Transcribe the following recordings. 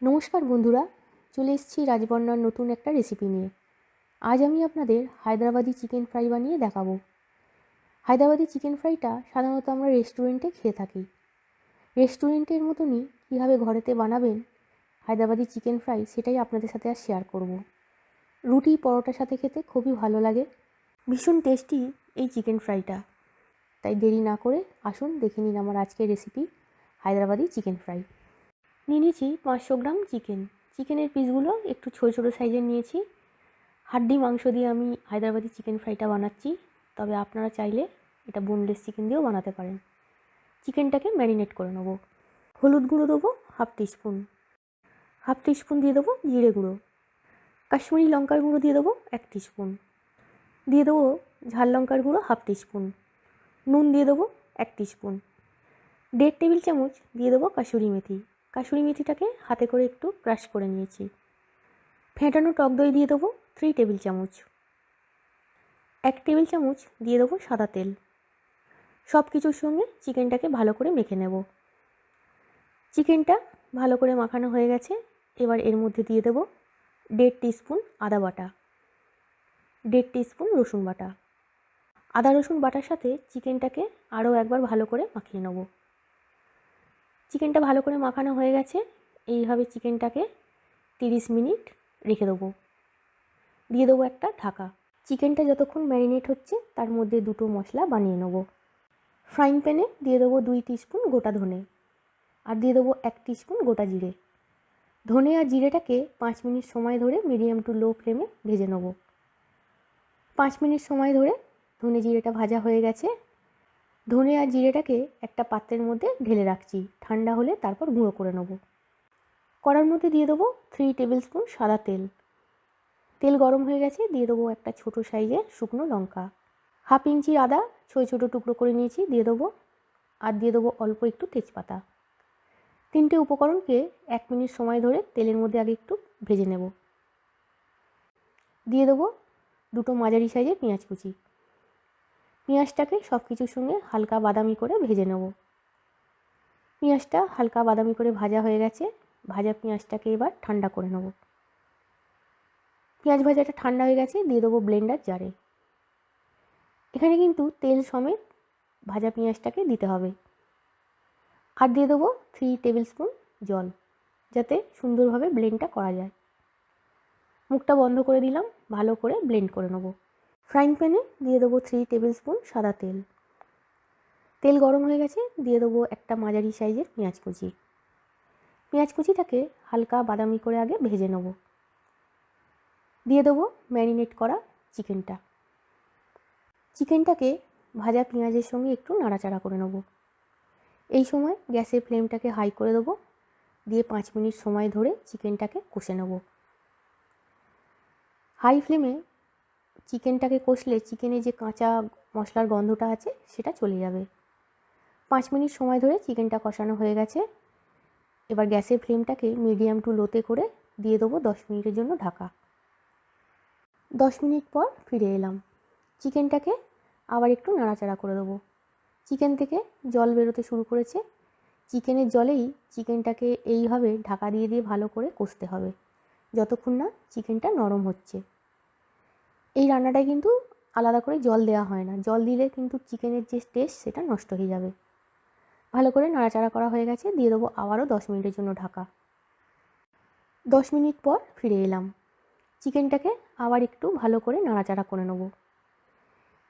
নমস্কার বন্ধুরা, চলে এসেছি রাজবন্যার নতুন একটা রেসিপি নিয়ে। আজ আমি আপনাদের হায়দ্রাবাদি চিকেন ফ্রাই বানিয়ে দেখাবো। হায়দ্রাবাদি চিকেন ফ্রাইটা সাধারণত আমরা রেস্টুরেন্টে খেয়ে থাকি। রেস্টুরেন্টের মতনই কীভাবে ঘরেতে বানাবেন হায়দ্রাবাদি চিকেন ফ্রাই, সেটাই আপনাদের সাথে আর শেয়ার করব। রুটি পরোটার সাথে খেতে খুবই ভালো লাগে, ভীষণ টেস্টি এই চিকেন ফ্রাইটা। তাই দেরি না করে আসুন দেখে নিন আমার আজকের রেসিপি হায়দ্রাবাদি চিকেন ফ্রাই। নিয়ে নিয়েছি 500 গ্রাম চিকেন। চিকেনের পিসগুলো একটু ছোটো ছোটো সাইজের নিয়েছি। হাড্ডি মাংস দিয়ে আমি হায়দ্রাবাদি চিকেন ফ্রাইটা বানাচ্ছি, তবে আপনারা চাইলে এটা বোনলেস চিকেন দিয়েও বানাতে পারেন। চিকেনটাকে ম্যারিনেট করে নেবো। হলুদ গুঁড়ো দেবো হাফ টিস্পুন দিয়ে দেবো জিরে গুঁড়ো, কাশ্মীরি লঙ্কার গুঁড়ো দিয়ে দেবো 1 টিস্পুন, দিয়ে দেবো ঝাল লঙ্কার গুঁড়ো হাফ টিস্পুন, নুন দিয়ে দেবো 1 টিস্পুন, 1.5 টেবিল চামচ দিয়ে দেবো কাসুরি মেথি। কাসুরি মেথিটাকে হাতে করে একটু ক্রাশ করে নিয়েছি। ফেটানো টক দই দিয়ে দেবো 3 টেবিল চামচ, 1 টেবিল চামচ দিয়ে দেবো সাদা তেল। সব কিছুর সঙ্গে চিকেনটাকে ভালো করে মেখে নেব। চিকেনটা ভালো করে মাখানো হয়ে গেছে। এবার এর মধ্যে দিয়ে দেবো 1.5 টিস্পুন আদা বাটা, 1.5 টিস্পুন রসুন বাটা। আদা রসুন বাটার সাথে চিকেনটাকে আরও একবার ভালো করে মাখিয়ে নেব। চিকেনটা ভালো করে মাখানো হয়ে গেছে। এইভাবে চিকেনটাকে 30 মিনিট রেখে দেবো। দিয়ে দেবো একটা ঢাকা। চিকেনটা যতক্ষণ ম্যারিনেট হচ্ছে তার মধ্যে দুটো মশলা বানিয়ে নেব। ফ্রাইং প্যানে দিয়ে দেবো 2 টিস্পুন গোটা ধনে, আর দিয়ে দেবো 1 টিস্পুন গোটা জিরে। ধনে আর জিরেটাকে 5 মিনিট সময় ধরে মিডিয়াম টু লো ফ্লেমে ভেজে নেব। 5 মিনিট সময় ধরে ধনে জিরেটা ভাজা হয়ে গেছে। ধনে আর জিরেটাকে একটা পাত্রের মধ্যে ঢেলে রাখছি, ঠান্ডা হলে তারপর গুঁড়ো করে নেব। কড়ার মধ্যে দিয়ে দেবো 3 টেবিল স্পুন সাদা তেল। তেল গরম হয়ে গেছে, দিয়ে দেবো একটা ছোটো সাইজের শুকনো লঙ্কা। হাফ ইঞ্চি আদা ছোটো ছোটো টুকরো করে নিয়েছি, দিয়ে দেবো। আর দিয়ে দেবো অল্প একটু তেজপাতা। 3টে উপকরণকে 1 মিনিট সময় ধরে তেলের মধ্যে আগে একটু ভেজে নেব। দিয়ে দেবো দুটো মাঝারি সাইজের পেঁয়াজ কুচি। পেঁয়াজটাকে সব কিছুর সঙ্গে হালকা বাদামি করে ভেজে নেব। পেঁয়াজটা হালকা বাদামি করে ভাজা হয়ে গেছে। ভাজা পেঁয়াজটাকে এবার ঠান্ডা করে নেব। পেঁয়াজ ভাজাটা ঠান্ডা হয়ে গেছে, দিয়ে দেবো ব্লেন্ডার জারে। এখানে কিন্তু তেল সমেত ভাজা পেঁয়াজটাকে দিতে হবে। আর দিয়ে দেবো 3 টেবিল স্পুন জল, যাতে সুন্দরভাবে ব্লেন্ডটা করা যায়। মুখটা বন্ধ করে দিলাম, ভালো করে ব্লেন্ড করে নেব। ফ্রাইং প্যানে দিয়ে দেবো 3 টেবিল স্পুন সাদা তেল। তেল গরম হয়ে গেছে, দিয়ে দেবো একটা মাঝারি সাইজের পেঁয়াজ কুচি। পেঁয়াজ কুচিটাকে হালকা বাদামি করে আগে ভেজে নেব। দিয়ে দেবো ম্যারিনেট করা চিকেনটা। চিকেনটাকে ভাজা পেঁয়াজের সঙ্গে একটু নাড়াচাড়া করে নেব। এই সময় গ্যাসের ফ্লেমটাকে হাই করে দেবো, দিয়ে 5 মিনিট সময় ধরে চিকেনটাকে কষে নেব। হাই ফ্লেমে চিকেনটাকে কষলে চিকেনে যে কাঁচা মশলার গন্ধটা আছে সেটা চলে যাবে। 5 মিনিট সময় ধরে চিকেনটা কষানো হয়ে গেছে। এবার গ্যাসের ফ্লেমটাকে মিডিয়াম টু লোতে করে দিয়ে দেবো 10 মিনিটের জন্য ঢাকা। 10 মিনিট পর ফিরে এলাম। চিকেনটাকে আবার একটু নাড়াচাড়া করে দেবো। চিকেন থেকে জল বেরোতে শুরু করেছে। চিকেনের জলেই চিকেনটাকে এইভাবে ঢাকা দিয়ে দিয়ে ভালো করে কষতে হবে, যতক্ষণ না চিকেনটা নরম হচ্ছে। এই রান্নাটায় কিন্তু আলাদা করে জল দেওয়া হয় না, জল দিলে কিন্তু চিকেনের যে টেস্ট সেটা নষ্ট হয়ে যাবে। ভালো করে নাড়াচাড়া করা হয়ে গেছে, দিয়ে দেবো আবারও 10 মিনিটের জন্য ঢাকা। 10 মিনিট পর ফিরে এলাম। চিকেনটাকে আবার একটু ভালো করে নাড়াচাড়া করে নেব।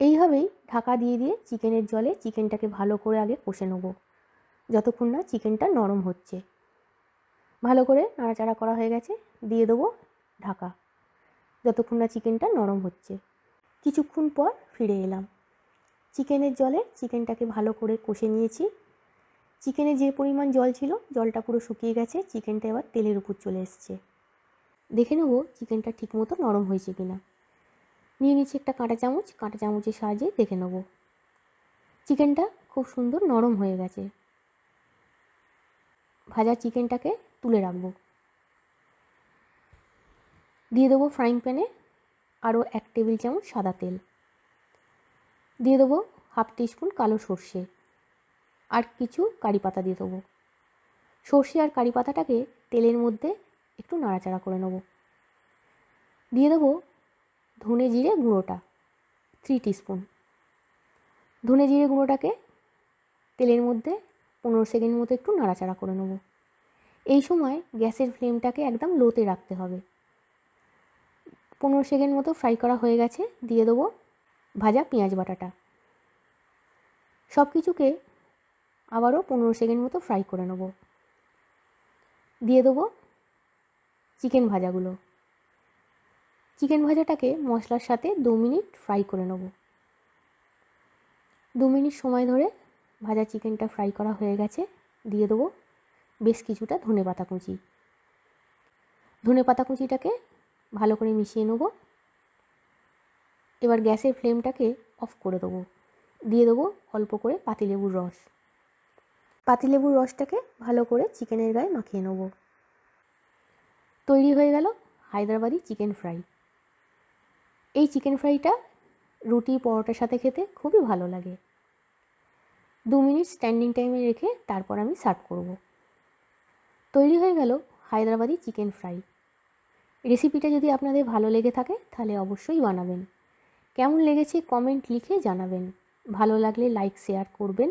এইভাবেই ঢাকা দিয়ে দিয়ে চিকেনের জলে চিকেনটাকে ভালো করে আগে কষে নেব, যতক্ষণ না চিকেনটা নরম হচ্ছে। ভালো করে নাড়াচাড়া করা হয়ে গেছে, দিয়ে দেবো ঢাকা, যতক্ষণ না চিকেনটা নরম হচ্ছে। কিছুক্ষণ পর ফিরে এলাম। চিকেনের জলে চিকেনটাকে ভালো করে কষে নিয়েছি। চিকেনে যে পরিমাণ জল ছিল জলটা পুরো শুকিয়ে গেছে। চিকেনটা এবার তেলের উপর চলে এসছে। দেখে নেব চিকেনটা ঠিকমতো নরম হয়েছে কিনা। নিয়ে নিচ্ছি একটা কাঁটা চামচ, কাঁটা চামচের সাহায্যে দেখে নেব। চিকেনটা খুব সুন্দর নরম হয়ে গেছে। ভাজা চিকেনটাকে তুলে রাখবো। দিয়ে দেবো ফ্রাইং প্যানে আরও 1 টেবিল চামচ সাদা তেল। দিয়ে দেবো হাফ টিস্পুন কালো সর্ষে, আর কিছু কারি পাতা দিয়ে দেবো। সর্ষে আর কারি পাতাটাকে তেলের মধ্যে একটু নাড়াচাড়া করে নেব। দিয়ে দেবো ধনে জিরে গুঁড়োটা 3 টিস্পুন। ধনে জিরে গুঁড়োটাকে তেলের মধ্যে 15 সেকেন্ড মতো একটু নাড়াচাড়া করে নেব। এই সময় গ্যাসের ফ্লেমটাকে একদম লোতে রাখতে হবে। 15 সেকেন্ড মতো ফ্রাই করা হয়ে গেছে। দিয়ে দেবো ভাজা পেঁয়াজ বাটাটা। সব কিছুকে আবারও 15 সেকেন্ড মতো ফ্রাই করে নেব। দিয়ে দেবো চিকেন ভাজাগুলো। চিকেন ভাজাটাকে মশলার সাথে 2 মিনিট ফ্রাই করে নেব। 2 মিনিট সময় ধরে ভাজা চিকেনটা ফ্রাই করা হয়ে গেছে। দিয়ে দেবো বেশ কিছুটা ধনেপাতা কুচি। ধনেপাতা কুচিটাকে ভালো করে মিশিয়ে নেব। এবার গ্যাসের ফ্লেমটাকে অফ করে দেবো। দিয়ে দেবো অল্প করে পাতিলেবুর রস। পাতিলেবুর রসটাকে ভালো করে চিকেনের গায়ে মাখিয়ে নেব। তৈরি হয়ে গেল হায়দ্রাবাদি চিকেন ফ্রাই। এই চিকেন ফ্রাইটা রুটি পরোটার সাথে খেতে খুবই ভালো লাগে। 2 মিনিট স্ট্যান্ডিং টাইমে রেখে তারপর আমি সার্ভ করব। তৈরি হয়ে গেল হায়দ্রাবাদি চিকেন ফ্রাই। রেসিপিটা যদি আপনাদের ভালো লেগে থাকে তাহলে অবশ্যই বানাবেন। কেমন লেগেছে কমেন্ট লিখে জানাবেন। ভালো লাগলে লাইক শেয়ার করবেন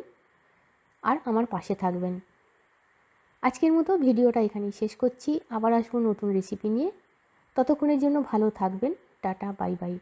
আর আমার পাশে থাকবেন। আজকের মতো ভিডিওটা এখানেই শেষ করছি। আবার আসবো নতুন রেসিপি নিয়ে। ততক্ষণের জন্য ভালো থাকবেন। Tata, bye bye.